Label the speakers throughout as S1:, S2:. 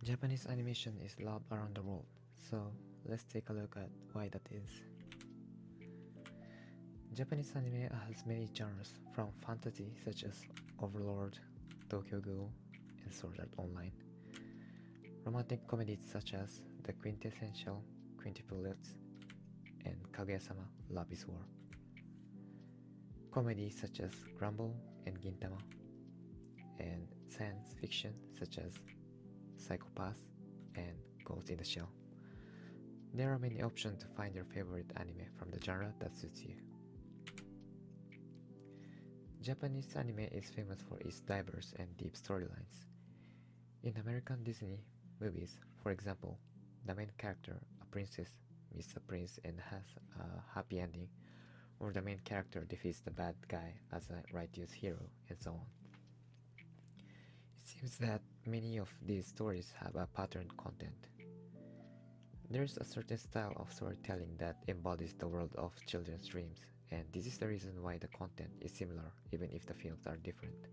S1: Japanese animation is loved around the world, so let's take a look at why that is. Japanese anime has many genres, from fantasy such as Overlord, Tokyo Ghoul, and Sword Art Online, romantic comedies such as The Quintessential Quintuplets and Kaguya-sama Love is War, comedies such as Grumble and Gintama, and science fiction such as Psychopass and Ghost in the Shell. There are many options to find your favorite anime from the genre that suits you. Japanese anime is famous for its diverse and deep storylines. In American Disney movies, for example, the main character, a princess, meets a prince and has a happy ending, or the main character defeats the bad guy as a righteous hero, and so on. It seems that many of these stories have a patterned content. There's a certain style of storytelling that embodies the world of children's dreams, and this is the reason why the content is similar even if the films are different.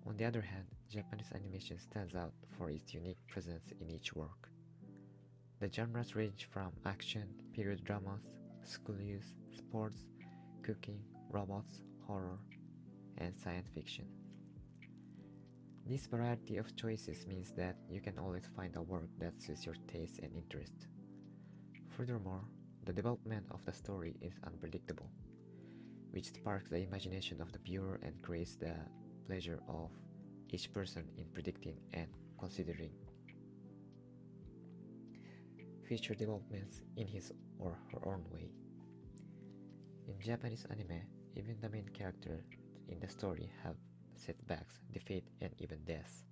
S1: On the other hand, Japanese animation stands out for its unique presence in each work. The genres range from action, period dramas, school use, sports, cooking, robots, horror, and science fiction. This variety of choices means that you can always find a work that suits your taste and interest. Furthermore, the development of the story is unpredictable, which sparks the imagination of the viewer and creates the pleasure of each person in predicting and considering future developments in his or her own way. In Japanese anime, even the main characters in the story have setbacks, defeat, and even deaths.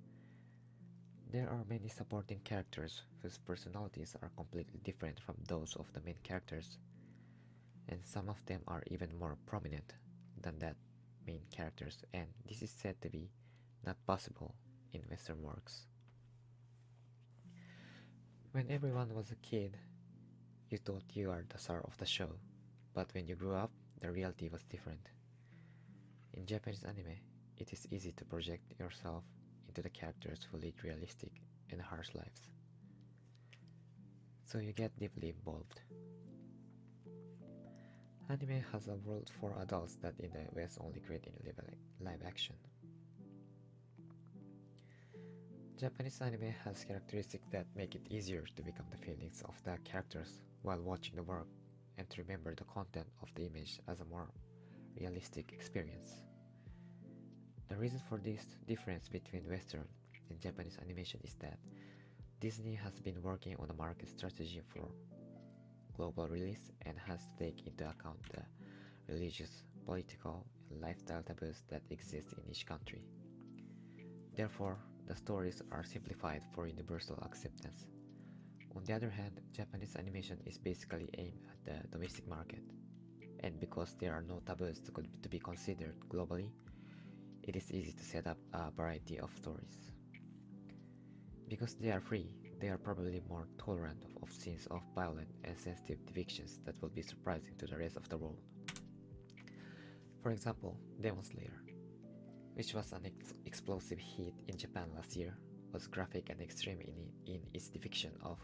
S1: There are many supporting characters whose personalities are completely different from those of the main characters, and some of them are even more prominent than that main characters, and this is said to be not possible in Western works. When everyone was a kid, you thought you are the star of the show, but when you grew up, the reality was different. In Japanese anime, it is easy to project yourself into the characters who lead realistic and harsh lives. So you get deeply involved. Anime has a world for adults that in the West only create in live action. Japanese anime has characteristics that make it easier to become the feelings of the characters while watching the work and to remember the content of the image as a more realistic experience. The reason for this difference between Western and Japanese animation is that Disney has been working on a market strategy for global release and has to take into account the religious, political, and lifestyle taboos that exist in each country. Therefore, the stories are simplified for universal acceptance. On the other hand, Japanese animation is basically aimed at the domestic market, and because there are no taboos to be considered globally, it is easy to set up a variety of stories. Because they are free, they are probably more tolerant of scenes of violent and sensitive depictions that will be surprising to the rest of the world. For example, Demon Slayer, which was an explosive hit in Japan last year, was graphic and extreme in its depiction of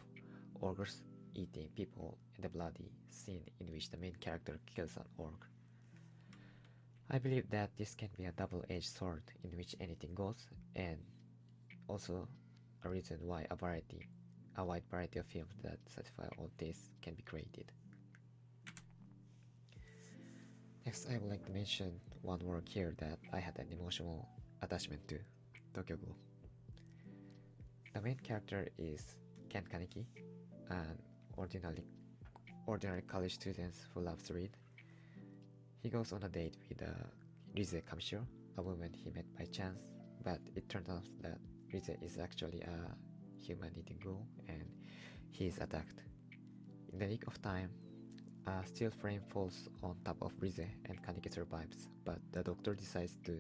S1: ogres eating people and the bloody scene in which the main character kills an orc. I believe that this can be a double-edged sword in which anything goes, and also a reason why a wide variety of films that satisfy all tastes can be created. Next, I would like to mention one work here that I had an emotional attachment to, Tokyo Ghoul. The main character is Ken Kaneki, an ordinary college student who loves to read. He goes on a date with Rize Kamishiro, a woman he met by chance, but it turns out that Rize is actually a human-eating ghoul and he is attacked. In the nick of time, a steel frame falls on top of Rize and Kaneki survives, but the doctor decides to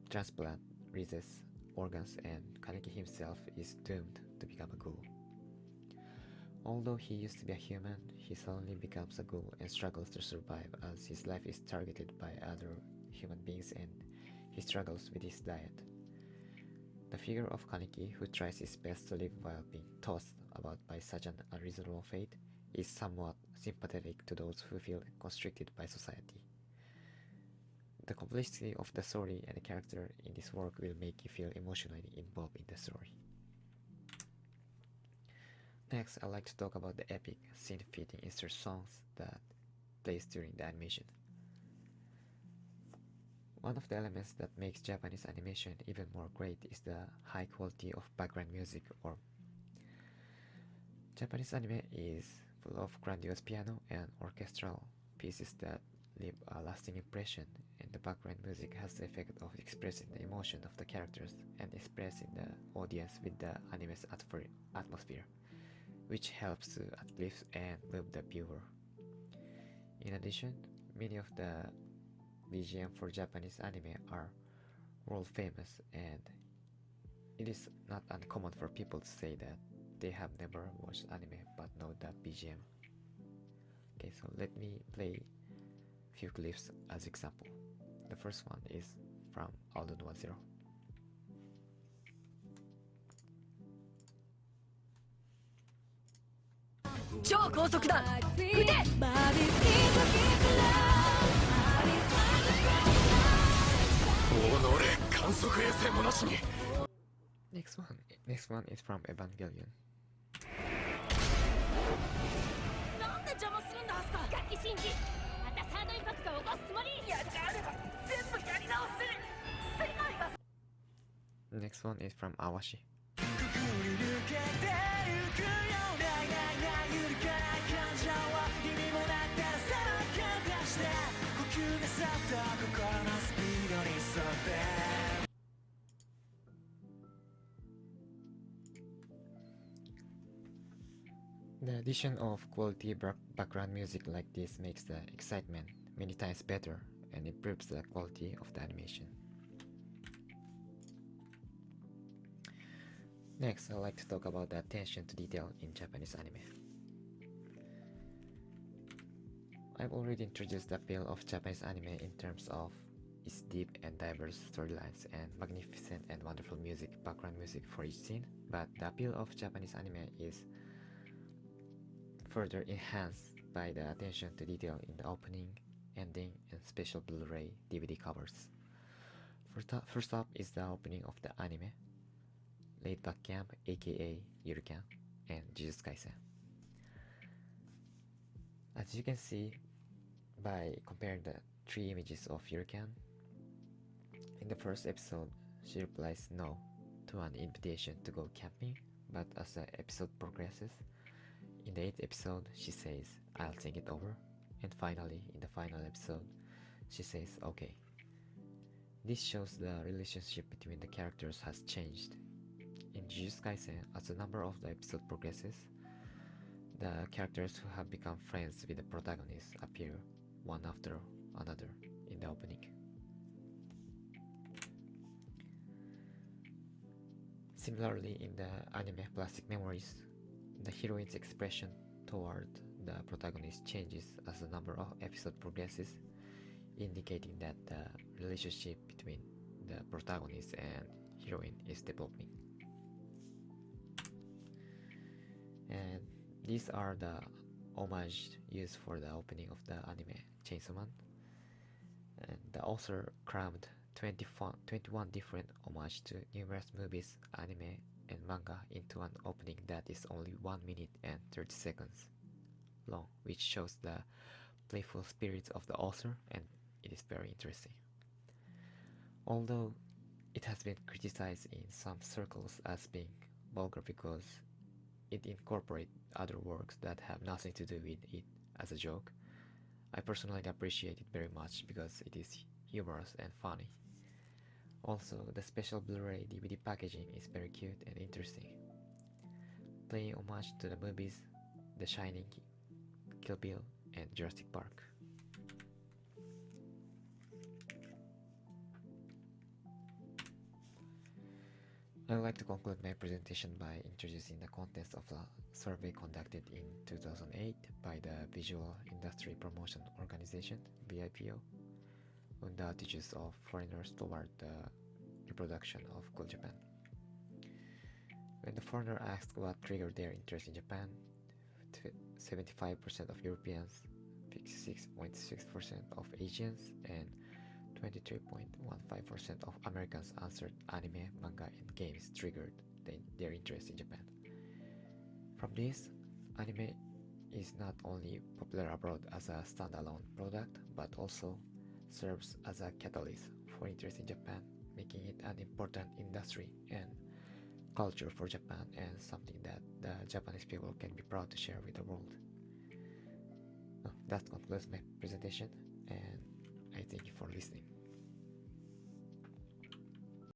S1: transplant Rize's organs and Kaneki himself is doomed to become a ghoul. Although he used to be a human, he suddenly becomes a ghoul and struggles to survive as his life is targeted by other human beings and he struggles with his diet. The figure of Kaneki, who tries his best to live while being tossed about by such an unreasonable fate, is somewhat sympathetic to those who feel constricted by society. The complexity of the story and the character in this work will make you feel emotionally involved in the story. Next, I'd like to talk about the epic, synth-fitting insert songs that plays during the animation. One of the elements that makes Japanese animation even more great is the high quality of background music. Or Japanese anime is full of grandiose piano and orchestral pieces that leave a lasting impression, and the background music has the effect of expressing the emotion of the characters and expressing the audience with the anime's atmosphere, which helps to uplift and move the viewer. In addition, many of the BGM for Japanese anime are world famous, and it is not uncommon for people to say that they have never watched anime but know that BGM. Okay, so let me play few clips as example. The first one is from Aldo Noa Zero.
S2: 超高速だ撃て
S1: Next one is from Evangelion.
S2: なんで邪魔するんだアスカガキシンジまたサードインパクトを起こすつもりやるかあれば全部やり直せる世界が
S1: Next one is from Awashi. The addition of quality background music like this makes the excitement many times better and improves the quality of the animation. Next, I'd like to talk about the attention to detail in Japanese anime. I've already introduced the appeal of Japanese anime in terms of its deep and diverse storylines and magnificent and wonderful background music for each scene, but the appeal of Japanese anime is further enhanced by the attention to detail in the opening, ending, and special Blu-ray DVD covers. First up is the opening of the anime, Laid Back Camp aka Yurukan and Jujutsu Kaisen. As you can see by comparing the three images of Yurukan, in the first episode she replies no to an invitation to go camping, but as the episode progresses, in the 8th episode she says I'll think it over, and finally in the final episode she says okay. This shows the relationship between the characters has changed. In Jujutsu Kaisen, as the number of the episode progresses, the characters who have become friends with the protagonist appear one after another in the opening. Similarly, in the anime Plastic Memories, the heroine's expression toward the protagonist changes as the number of episode progresses, indicating that the relationship between the protagonist and heroine is developing. And these are the homage used for the opening of the anime Chainsaw Man. And the author crammed 21 different homage to numerous movies, anime, and manga into an opening that is only 1 minute and 30 seconds long, which shows the playful spirit of the author, and it is very interesting. Although it has been criticized in some circles as being vulgar because it incorporates other works that have nothing to do with it as a joke, I personally appreciate it very much because it is humorous and funny. Also, the special Blu-ray DVD packaging is very cute and interesting, paying homage to the movies The Shining, Kill Bill, and Jurassic Park. I would like to conclude my presentation by introducing the contents of a survey conducted in 2008 by the Visual Industry Promotion Organization, VIPO, on the attitudes of foreigners toward the reproduction of cool Japan. When the foreigner asked what triggered their interest in Japan, 75% of Europeans, 56.6% of Asians, and 23.15% of Americans answered anime, manga, and games triggered their interest in Japan. From this, anime is not only popular abroad as a standalone product, but also serves as a catalyst for interest in Japan, making it an important industry and culture for Japan and something that the Japanese people can be proud to share with the world. That concludes my presentation, and I thank you for listening.